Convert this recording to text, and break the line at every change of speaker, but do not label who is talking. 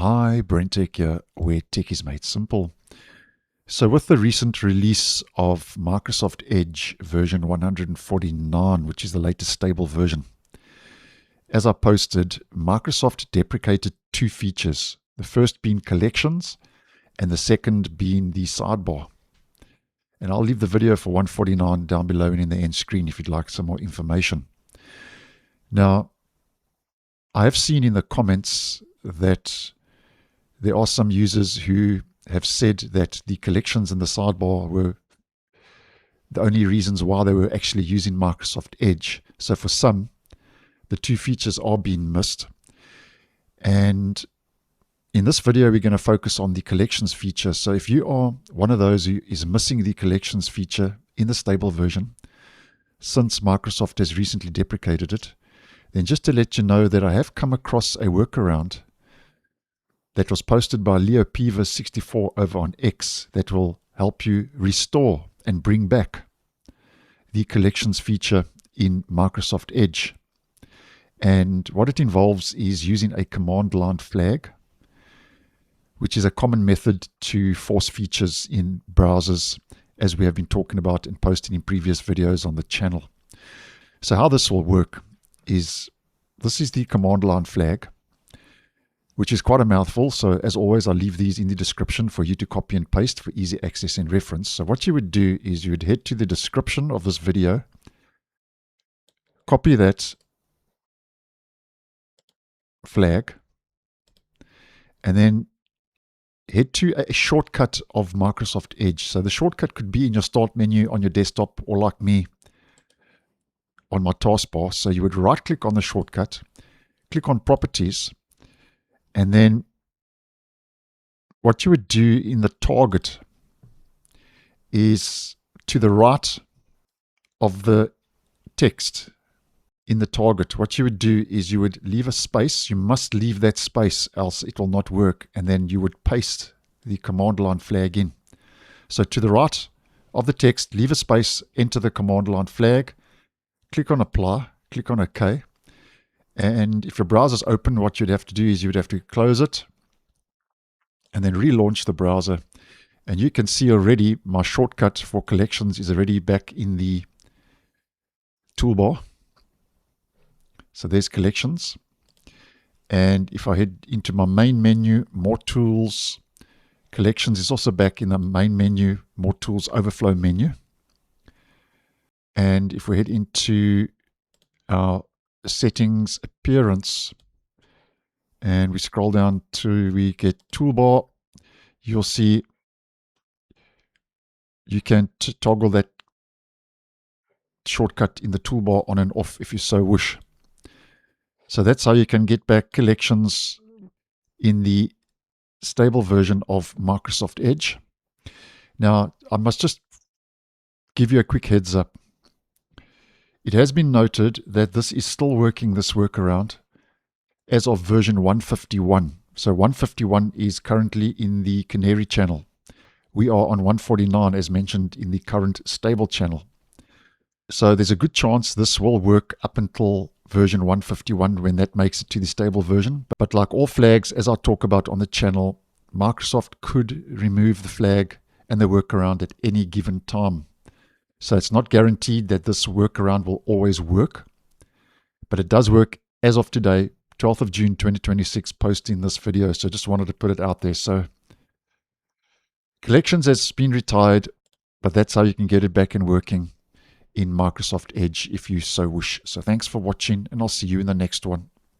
Hi, BrenTech here, where tech is made simple. So with the recent release of Microsoft Edge version 149, which is the latest stable version, as I posted, Microsoft deprecated two features, the first being collections and the second being the sidebar. And I'll leave the video for 149 down below and in the end screen if you'd like some more information. Now, I have seen in the comments that there are some users who have said that the collections and the sidebar were the only reasons why they were actually using Microsoft Edge. So for some, the two features are being missed. And in this video, we're going to focus on the collections feature. So if you are one of those who is missing the collections feature in the stable version, since Microsoft has recently deprecated it, then just to let you know that I have come across a workaround that was posted by LeoPeaver64 over on X that will help you restore and bring back the collections feature in Microsoft Edge. And what it involves is using a command line flag, which is a common method to force features in browsers, as we have been talking about and posting in previous videos on the channel. So how this will work is, this is the command line flag, which is quite a mouthful. So as always, I'll leave these in the description for you to copy and paste for easy access and reference. So what you would do is you would head to the description of this video, copy that flag, and then head to a shortcut of Microsoft Edge. So the shortcut could be in your start menu on your desktop, or like me on my taskbar. So you would right click on the shortcut, click on properties, and then what you would do in the target is to the right of the text in the target. What you would do is you would leave a space. You must leave that space, else it will not work. And then you would paste the command line flag in. So to the right of the text, leave a space, enter the command line flag, click on apply, click on OK. And if your browser's open, what you'd have to do is you would have to close it and then relaunch the browser. And you can see already my shortcut for collections is already back in the toolbar. So there's collections. And if I head into my main menu, more tools, collections is also back in the main menu, more tools, overflow menu. And if we head into our settings, appearance, and we scroll down to we get toolbar, you'll see you can toggle that shortcut in the toolbar on and off if you so wish. So that's how you can get back collections in the stable version of Microsoft Edge. Now, I must just give you a quick heads up. It has been noted that this is still working, this workaround, as of version 151. So 151 is currently in the Canary channel. We are on 149 as mentioned in the current stable channel. So there's a good chance this will work up until version 151 when that makes it to the stable version. But like all flags, as I talk about on the channel, Microsoft could remove the flag and the workaround at any given time. So it's not guaranteed that this workaround will always work, but it does work as of today, 12th of June 2026, posting this video. So just wanted to put it out there. So collections has been retired, but that's how you can get it back and working in Microsoft Edge if you so wish. So thanks for watching, and I'll see you in the next one.